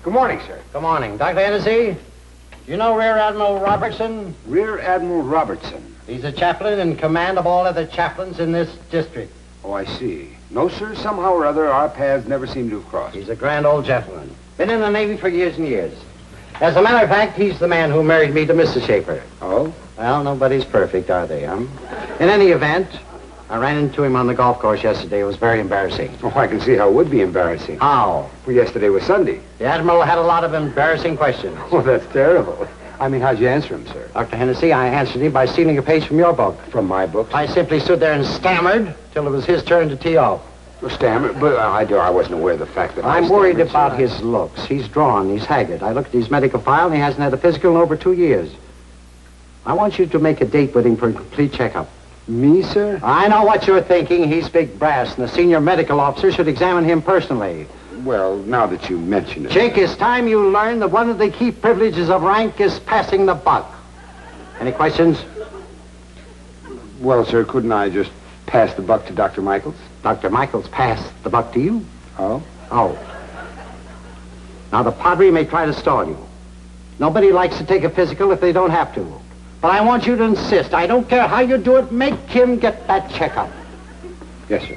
Good morning, sir. Good morning. Dr. Hennesey, you know Rear Admiral Robertson? Rear Admiral Robertson. He's a chaplain in command of all other chaplains in this district. Oh, I see. No, sir. Somehow or other, our paths never seem to have crossed. He's a grand old gentleman. Been in the Navy for years and years. As a matter of fact, he's the man who married me to Mrs. Schaefer. Oh? Well, nobody's perfect, are they, huh? In any event, I ran into him on the golf course yesterday. It was very embarrassing. Oh, I can see how it would be embarrassing. How? Well, yesterday was Sunday. The Admiral had a lot of embarrassing questions. Oh, that's terrible. I mean, how'd you answer him, sir? Dr. Hennesey, I answered him by stealing a page from your book. From my book? I simply stood there and stammered till it was his turn to tee off. Well, stammered? But I wasn't aware of the fact that I'm worried about his looks. He's drawn. He's haggard. I looked at his medical file, and he hasn't had a physical in over 2 years. I want you to make a date with him for a complete checkup. Me, sir? I know what you're thinking. He's big brass, and the senior medical officer should examine him personally. Well, now that you mention it... Jake, it's time you learn that one of the key privileges of rank is passing the buck. Any questions? Well, sir, couldn't I just pass the buck to Dr. Michaels? Dr. Michaels passed the buck to you? Oh? Oh. Now, the Padre may try to stall you. Nobody likes to take a physical if they don't have to. But I want you to insist. I don't care how you do it. Make him get that checkup. Yes, sir.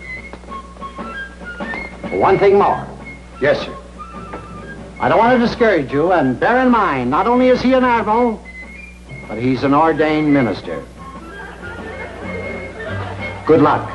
One thing more. Yes, sir. I don't want to discourage you, and bear in mind, not only is he an admiral, but he's an ordained minister. Good luck.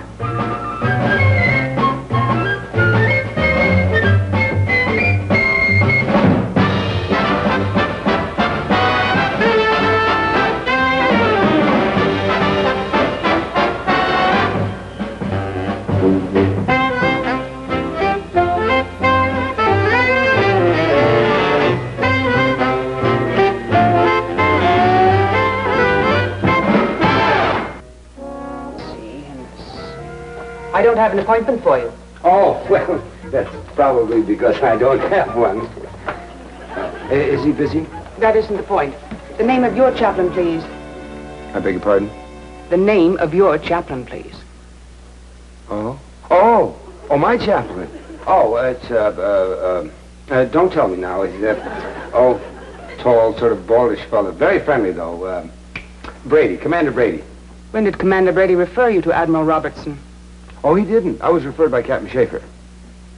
I don't have an appointment for you. Oh, well, that's probably because I don't have one. Is he busy? That isn't the point. The name of your chaplain, please. I beg your pardon? The name of your chaplain, please. Oh? Oh, my chaplain. Oh, it's, don't tell me now. He's, tall, sort of baldish fellow. Very friendly, though. Brady, Commander Brady. When did Commander Brady refer you to Admiral Robertson? Oh, he didn't. I was referred by Captain Schaefer.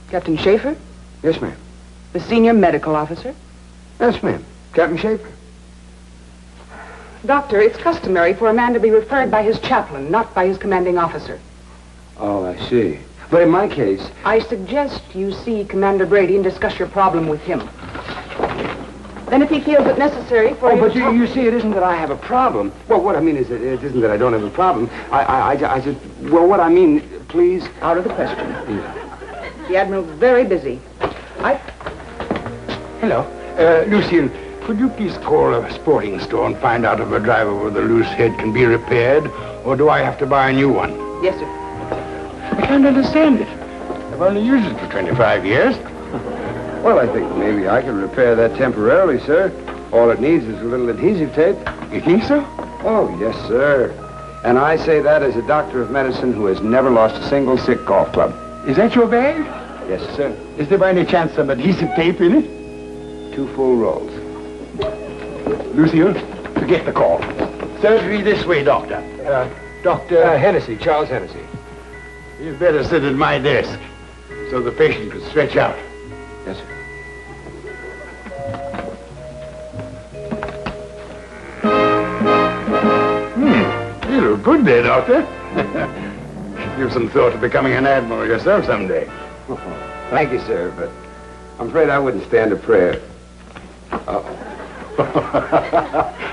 Captain Schaefer? Yes, ma'am. The senior medical officer? Yes, ma'am. Captain Schaefer. Doctor, it's customary for a man to be referred by his chaplain, not by his commanding officer. Oh, I see. But in my case... I suggest you see Commander Brady and discuss your problem with him. Then if he feels it necessary for you but to you see, it isn't that I have a problem. Well, what I mean is that it isn't that I don't have a problem. I just... Well, what I mean, please... Out of the question. Yeah. The Admiral's very busy. Hello. Lucille, could you please call a sporting store and find out if a driver with a loose head can be repaired, or do I have to buy a new one? Yes, sir. I can't understand it. I've only used it for 25 years. Well, I think maybe I can repair that temporarily, sir. All it needs is a little adhesive tape. You think so? Oh, yes, sir. And I say that as a doctor of medicine who has never lost a single sick golf club. Is that your bag? Yes, sir. Is there by any chance some adhesive tape in it? 2 full rolls. Lucille, forget the call. Surgery this way, Doctor. Doctor... Hennessey, Charles Hennessey. You'd better sit at my desk so the patient can stretch out. Yes, sir. You look good there, Doctor. Should give some thought to becoming an admiral yourself someday. Oh, thank you, sir, but I'm afraid I wouldn't stand a prayer.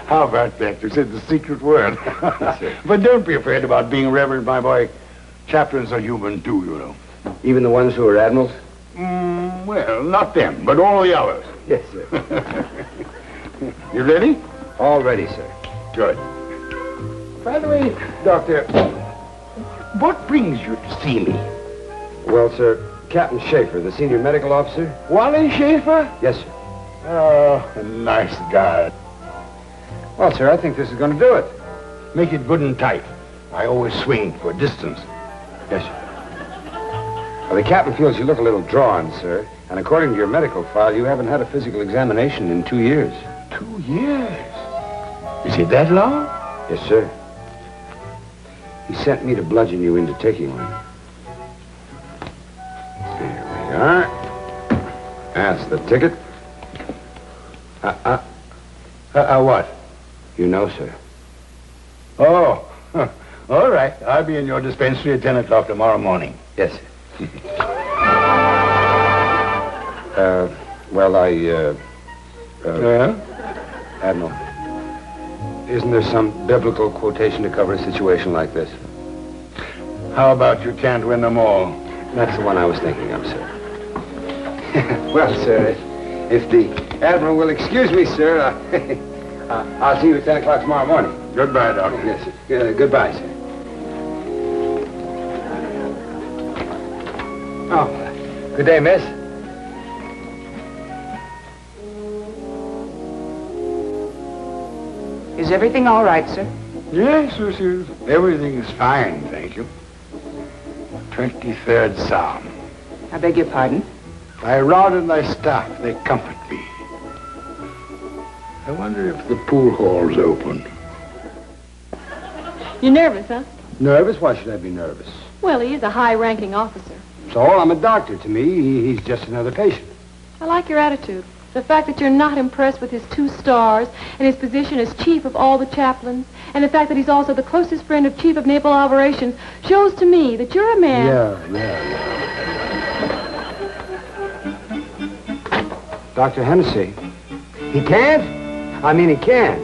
How about that? You said the secret word. Yes, sir. But don't be afraid about being reverend, my boy. Chaplains are human, too, you know. Even the ones who are admirals? Well, not them, but all the others. Yes, sir. You ready? All ready, sir. Good. By the way, Doctor, what brings you to see me? Well, sir, Captain Schaefer, the senior medical officer. Wally Schaefer? Yes, sir. Oh, a nice guy. Well, sir, I think this is going to do it. Make it good and tight. I always swing for distance. Yes, sir. Well, the captain feels you look a little drawn, sir. And according to your medical file, you haven't had a physical examination in 2 years. 2 years? Is it that long? Yes, sir. He sent me to bludgeon you into taking one. There we are. That's the ticket. What? You know, sir. Oh, all right. I'll be in your dispensary at 10 o'clock tomorrow morning. Yes, sir. Well, Admiral, isn't there some biblical quotation to cover a situation like this? How about you can't win them all? That's the one I was thinking of, sir. Well, sir, if the Admiral will excuse me, sir, I'll see you at 10 o'clock tomorrow morning. Goodbye, Doctor. Yes, sir. Goodbye, sir. Oh, good day, miss. Is everything all right, sir? Yes, everything is fine, thank you. 23rd Psalm. I beg your pardon? Thy rod and thy staff, they comfort me. I wonder if the pool hall's open. You're nervous, huh? Nervous? Why should I be nervous? Well, he is a high-ranking officer. So, I'm a doctor. To me, he's just another patient. I like your attitude. The fact that you're not impressed with his 2 stars and his position as chief of all the chaplains, and the fact that he's also the closest friend of Chief of Naval Operations, shows to me that you're a man... Yeah. Dr. Hennessey. He can't? I mean, he can.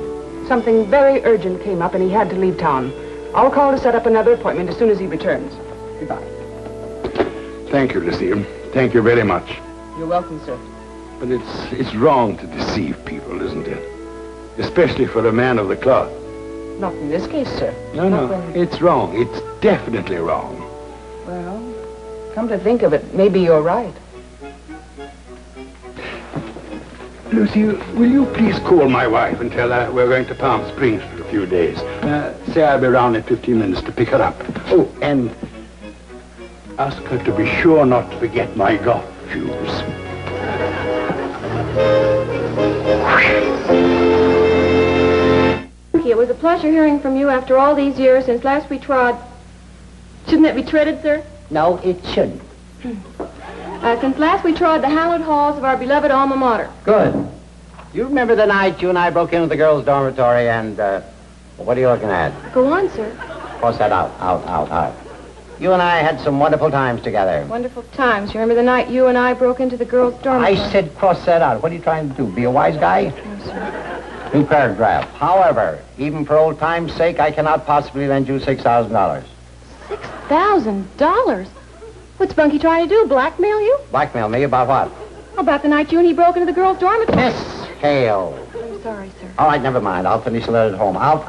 Something very urgent came up and he had to leave town. I'll call to set up another appointment as soon as he returns. Goodbye. Thank you, Lucille. Thank you very much. You're welcome, sir. But it's wrong to deceive people, isn't it? Especially for a man of the cloth. Not in this case, sir. No, it's wrong. It's definitely wrong. Well, come to think of it, maybe you're right. Lucille, will you please call my wife and tell her we're going to Palm Springs for a few days? Say I'll be around in 15 minutes to pick her up. Oh, and ask her to be sure not to forget my golf shoes. It was a pleasure hearing from you after all these years since last we trod... Shouldn't that be treaded, sir? No, it shouldn't. Since last we trod the hallowed halls of our beloved alma mater. Good. You remember the night you and I broke into the girls' dormitory and, what are you looking at? Go on, sir. Cross that out. You and I had some wonderful times together. Wonderful times. You remember the night you and I broke into the girls' dormitory? I said cross that out. What are you trying to do, be a wise guy? No, sir. New paragraph. However, even for old time's sake, I cannot possibly lend you $6,000. $6,000? What's Bunky trying to do, blackmail you? Blackmail me about what? About the night you and he broke into the girls' dormitory. Miss Hale. I'm sorry, sir. All right, never mind. I'll finish the letter at home. Out.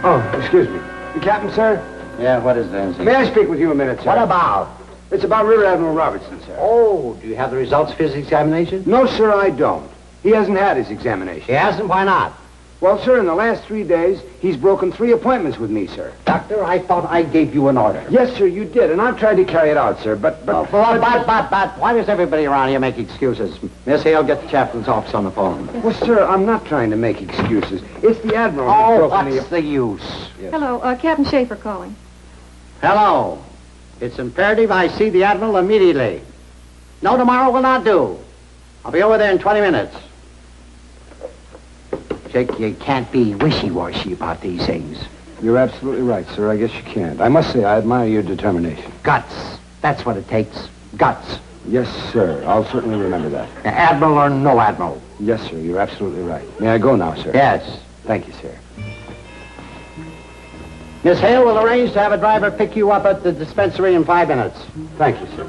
Oh, excuse me. The captain, sir? Yeah, what is this? May I speak with you a minute, sir? What about? It's about Rear Admiral Robertson, sir. Oh, do you have the results of his examination? No, sir, I don't. He hasn't had his examination. He hasn't? Why not? Well, sir, in the last 3 days, he's broken 3 appointments with me, sir. Doctor, I thought I gave you an order. Yes, sir, you did, and I've tried to carry it out, sir, but... But why does everybody around here make excuses? Miss Hale, get the chaplain's office on the phone. Well, sir, I'm not trying to make excuses. It's the Admiral who's Oh, broken what's the use? Yes. Hello, Captain Schaefer calling. Hello. It's imperative I see the Admiral immediately. No, tomorrow will not do. I'll be over there in 20 minutes. Jake, you can't be wishy-washy about these things. You're absolutely right, sir. I guess you can't. I must say, I admire your determination. Guts. That's what it takes. Guts. Yes, sir. I'll certainly remember that. Admiral or no Admiral. Yes, sir. You're absolutely right. May I go now, sir? Yes. Thank you, sir. Miss Hale will arrange to have a driver pick you up at the dispensary in 5 minutes. Thank you, sir.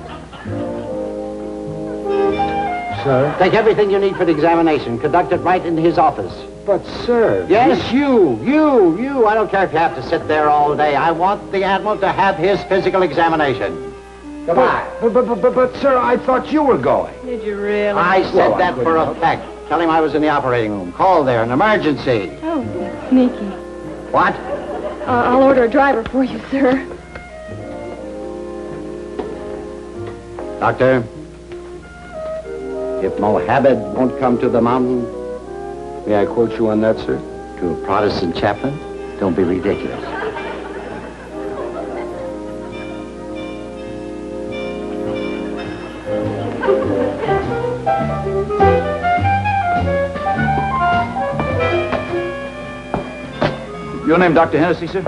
Sir? Take everything you need for the examination. Conduct it right in his office. But, sir... Yes, you. I don't care if you have to sit there all day. I want the Admiral to have his physical examination. Goodbye. But, sir, I thought you were going. Did you really? I said Well, I that for couldn't a help it. fact. Tell him I was in the operating room. Call there, an emergency. Oh, sneaky. What? I'll order a driver for you, sir. Doctor, if Mohammed won't come to the mountain, May I quote you on that, sir? to a Protestant chaplain, don't be ridiculous. Your name Dr. Hennesey, sir?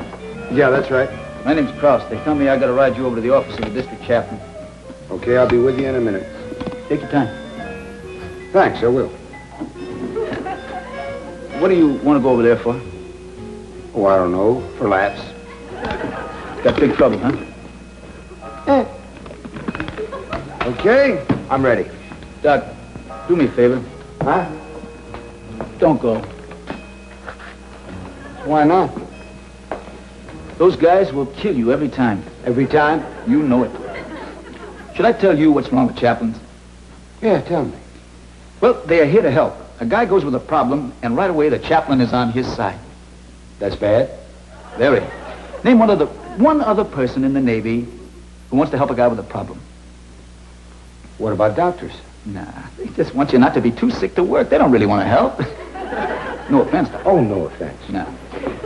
Yeah, that's right. My name's Cross. They tell me I gotta ride you over to the office of the district chaplain. Okay, I'll be with you in a minute. Take your time. Thanks, I will. What do you want to go over there for? Oh, I don't know. For laughs. Got big trouble, huh? Okay, I'm ready. Doc, do me a favor. Huh? Don't go. Why not? Those guys will kill you every time. Every time? You know it. Should I tell you what's wrong with chaplains? Yeah, tell me. Well, they are here to help. A guy goes with a problem, and right away the chaplain is on his side. That's bad? Very. Name one other person in the Navy who wants to help a guy with a problem. What about doctors? Nah, they just want you not to be too sick to work. They don't really want to help. No offense, Doc. Oh, no offense. No.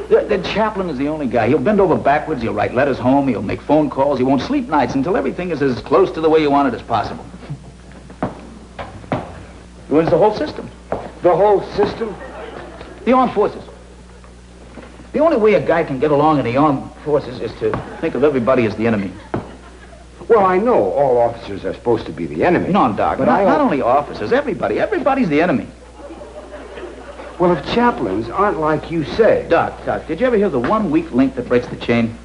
The chaplain is the only guy. He'll bend over backwards, he'll write letters home, he'll make phone calls, he won't sleep nights until everything is as close to the way you want it as possible. Ruins the whole system. The whole system? The armed forces. The only way a guy can get along in the armed forces is to think of everybody as the enemy. Well, I know all officers are supposed to be the enemy. No, Doc, but not only officers, everybody. Everybody's the enemy. Well, if chaplains aren't like you say... Doc, did you ever hear the one weak link that breaks the chain?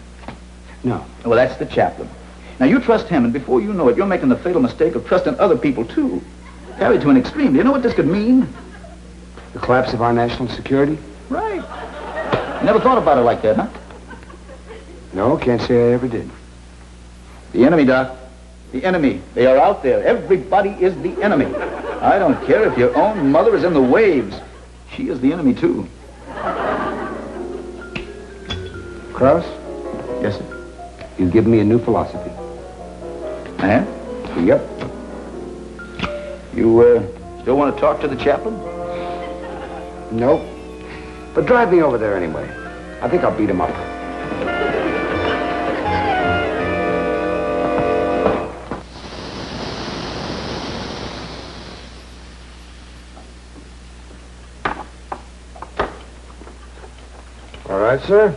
No. Well, that's the chaplain. Now, you trust him, and before you know it, you're making the fatal mistake of trusting other people, too. Carried to an extreme. Do you know what this could mean? The collapse of our national security? Right. You never thought about it like that, huh? No, can't say I ever did. The enemy, Doc. The enemy. They are out there. Everybody is the enemy. I don't care if your own mother is in the waves. She is the enemy, too. Krauss, Yes, sir. you give me a new philosophy. I have? Yep. You, still want to talk to the chaplain? Nope. But drive me over there anyway. I think I'll beat him up. All right, sir.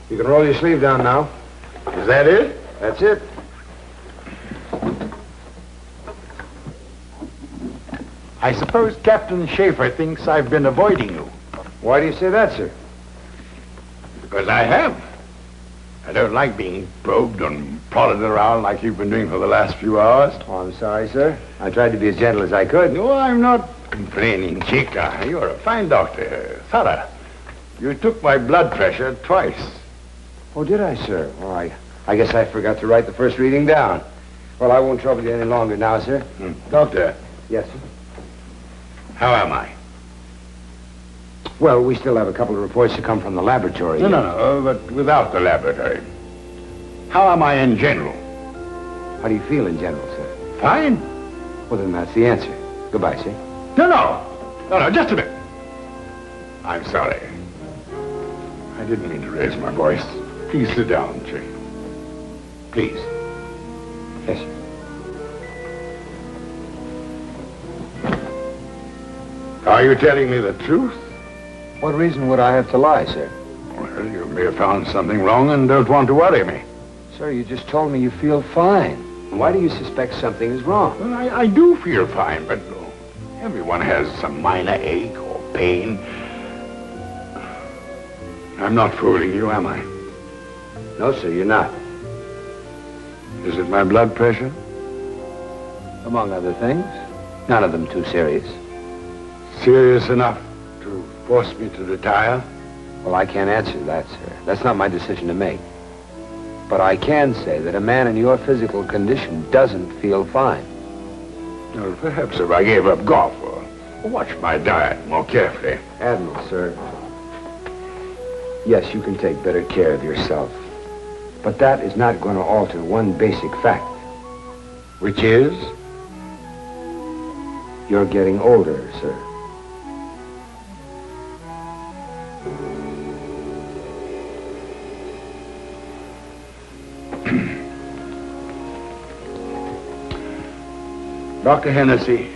You can roll your sleeve down now. Is that it? That's it. I suppose Captain Schaefer thinks I've been avoiding you. Why do you say that, sir? Because I have. I don't like being probed and prodded around like you've been doing for the last few hours. Oh, I'm sorry, sir. I tried to be as gentle as I could. No, I'm not complaining, Chica. You're a fine doctor, thorough. You took my blood pressure twice. Oh, did I, sir? Oh, I guess I forgot to write the first reading down. Well, I won't trouble you any longer now, sir. Doctor, Yes, sir. how am I? Well, we still have a couple of reports to come from the laboratory. No, but without the laboratory. How am I in general? How do you feel in general, sir? Fine. Well, then that's the answer. Goodbye, sir. No, just a minute. I'm sorry. I didn't mean to raise my voice. Please sit down, Chief. Please. Yes, sir. Are you telling me the truth? What reason would I have to lie, sir? Well, you may have found something wrong and don't want to worry me. Sir, you just told me you feel fine. Why do you suspect something is wrong? Well, I do feel fine, but everyone has some minor ache or pain. I'm not fooling you, am I? No, sir, you're not. Is it my blood pressure? Among other things. None of them too serious. Serious enough to force me to retire? Well, I can't answer that, sir. That's not my decision to make. But I can say that a man in your physical condition doesn't feel fine. Well, perhaps if I gave up golf or watched my diet more carefully. Admiral, sir. Yes, you can take better care of yourself. But that is not going to alter one basic fact. Which is? You're getting older, sir. Dr. Hennessey,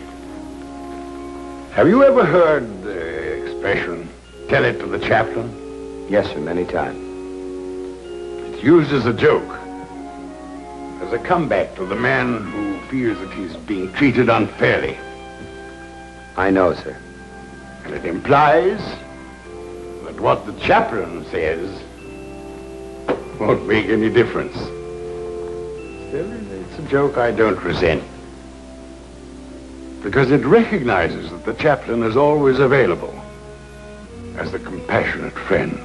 have you ever heard the expression, tell it to the chaplain? Yes, sir, many times. It's used as a joke, as a comeback to the man who feels that he's being treated unfairly. I know, sir. And it implies that what the chaplain says won't make any difference. Still, it's a joke I don't resent. Because it recognizes that the chaplain is always available as a compassionate friend.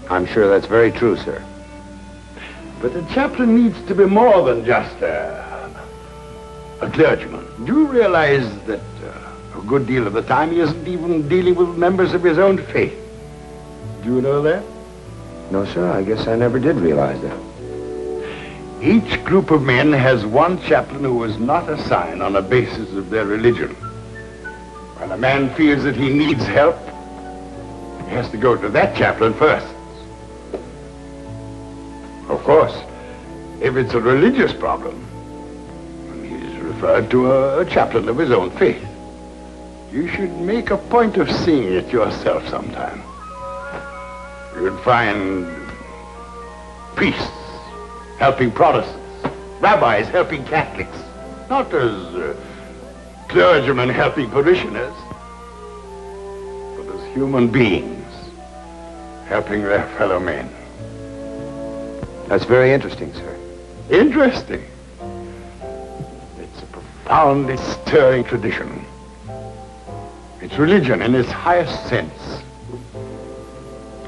I'm sure that's very true, sir. But the chaplain needs to be more than just a clergyman. Do you realize that a good deal of the time he isn't even dealing with members of his own faith? Do you know that? No, sir, I guess I never did realize that. Each group of men has one chaplain who is not assigned on a basis of their religion. When a man feels that he needs help, he has to go to that chaplain first. Of course, if it's a religious problem, he's referred to a chaplain of his own faith. You should make a point of seeing it yourself sometime. You'd find priests helping Protestants, rabbis helping Catholics, not as clergymen helping parishioners, but as human beings helping their fellow men. That's very interesting, sir. Interesting. It's a profoundly stirring tradition. It's religion in its highest sense.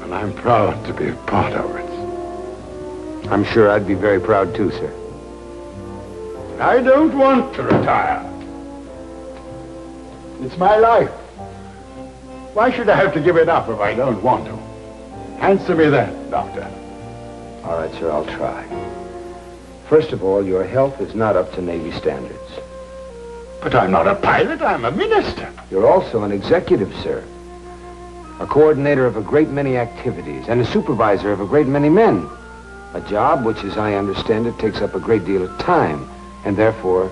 And I'm proud to be a part of it. I'm sure I'd be very proud too, sir. I don't want to retire. It's my life. Why should I have to give it up if I don't want to? Answer me that, Doctor. All right, sir, I'll try. First of all, your health is not up to Navy standards. But I'm not a pilot, I'm a minister. You're also an executive, sir. A coordinator of a great many activities and a supervisor of a great many men. A job which, as I understand it, takes up a great deal of time and therefore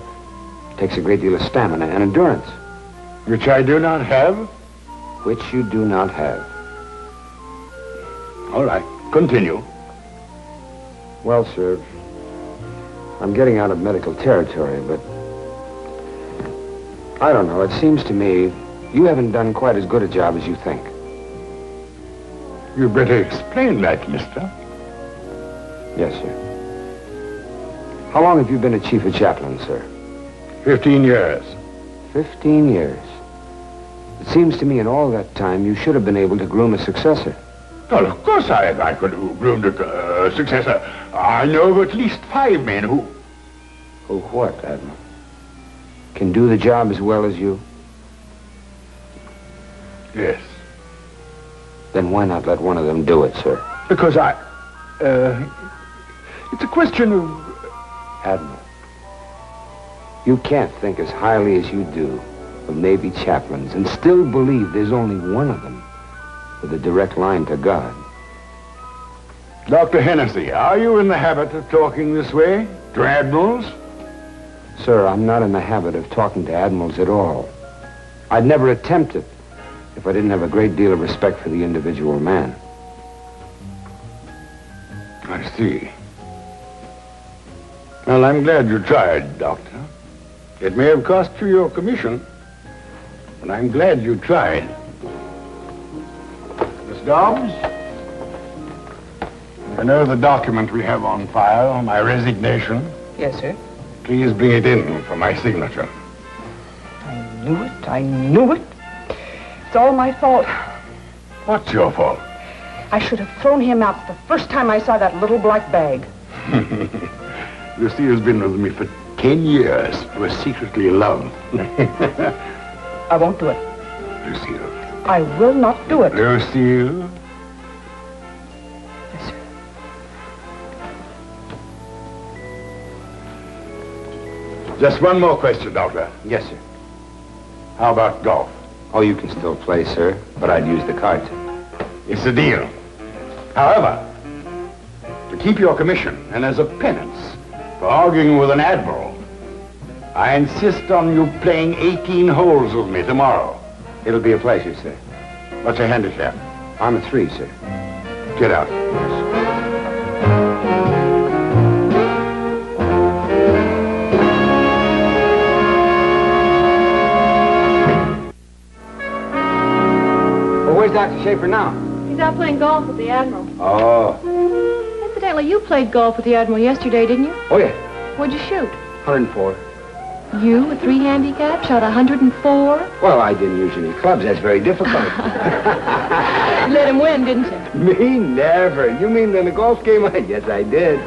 takes a great deal of stamina and endurance. Which I do not have? Which you do not have. All right, continue. Well, sir, I'm getting out of medical territory, but I don't know. It seems to me you haven't done quite as good a job as you think. You better explain that, mister. Yes, sir. How long have you been a chief of chaplain, sir? 15 years. 15 years. It seems to me in all that time you should have been able to groom a successor. Well, of course I could have groomed a successor. I know of at least 5 men who... Who what, Admiral? Can do the job as well as you? Yes. Then why not let one of them do it, sir? Because it's a question of... Admiral, you can't think as highly as you do of Navy chaplains and still believe there's only one of them with a direct line to God. Dr. Hennessey, are you in the habit of talking this way to admirals? Sir, I'm not in the habit of talking to admirals at all. I'd never attempt it if I didn't have a great deal of respect for the individual man. I see. Well, I'm glad you tried, Doctor. It may have cost you your commission, but I'm glad you tried. Miss Dobbs? I know the document we have on file, my resignation. Yes, sir. Please bring it in for my signature. I knew it. I knew it. It's all my fault. What's your fault? I should have thrown him out the first time I saw that little black bag. Lucille's been with me for 10 years. We're secretly in love. I won't do it. Lucille. I will not do it. Lucille. Just one more question, Doctor. Yes, sir. How about golf? Oh, you can still play, sir, but I'd use the cards. It's a deal. However, to keep your commission and as a penance for arguing with an admiral, I insist on you playing 18 holes with me tomorrow. It'll be a pleasure, sir. What's your handicap? I'm a 3, sir. Get out. Well, where's Dr. Schaefer now? He's out playing golf with the Admiral. Oh. Incidentally, you played golf with the Admiral yesterday, didn't you? Oh, yeah. What'd you shoot? 104. You, a 3 handicap, shot 104? Well, I didn't use any clubs. That's very difficult. You let him win, didn't you? Me? Never. You mean in the golf game? Yes, I did.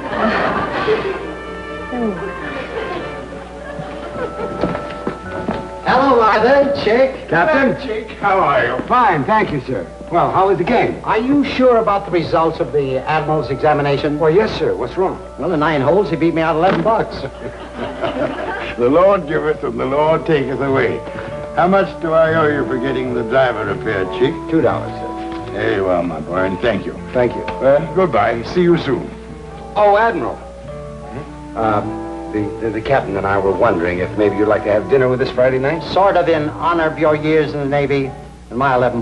Hello, Martha, Chick. Captain? Jake, how are you? Fine, thank you, sir. Well, how was the game? Are you sure about the results of the Admiral's examination? Well, yes, sir. What's wrong? Well, in 9 holes, he beat me out $11. The Lord giveth and the Lord taketh away. How much do I owe you for getting the driver repaired, Chick? $2, sir. Very well, my boy, and thank you. Thank you. Goodbye. See you soon. Oh, Admiral. The captain and I were wondering if maybe you'd like to have dinner with us Friday night? Sort of in honor of your years in the Navy and my $11.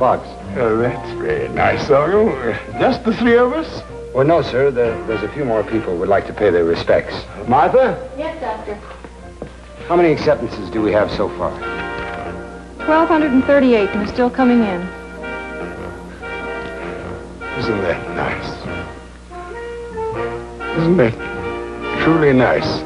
Oh, that's very nice of you. Just the 3 of us? Well, no, sir. There's a few more people who would like to pay their respects. Martha? Yes, Doctor. How many acceptances do we have so far? 1,238, and they're still coming in. Isn't that nice? Isn't that truly nice?